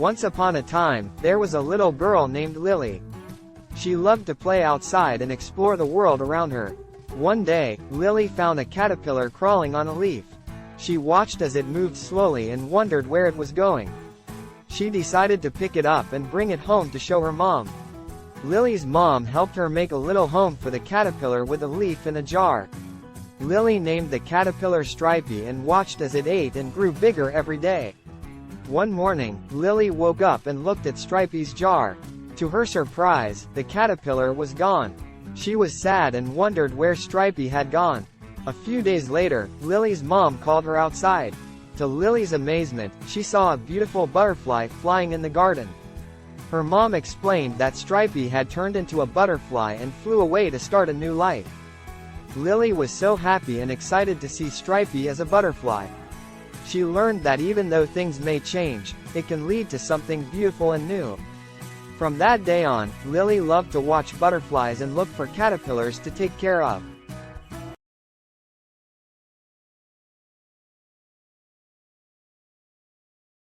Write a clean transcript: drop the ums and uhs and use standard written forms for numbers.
Once upon a time, there was a little girl named Lily. She loved to play outside and explore the world around her. One day, Lily found a caterpillar crawling on a leaf. She watched as it moved slowly and wondered where it was going. She decided to pick it up and bring it home to show her mom. Lily's mom helped her make a little home for the caterpillar with a leaf in a jar. Lily named the caterpillar Stripey and watched as it ate and grew bigger every day. One morning, Lily woke up and looked at Stripey's jar. To her surprise, the caterpillar was gone. She was sad and wondered where Stripey had gone. A few days later, Lily's mom called her outside. To Lily's amazement, she saw a beautiful butterfly flying in the garden. Her mom explained that Stripey had turned into a butterfly and flew away to start a new life. Lily was so happy and excited to see Stripey as a butterfly. She learned that even though things may change, it can lead to something beautiful and new. From that day on, Lily loved to watch butterflies and look for caterpillars to take care of.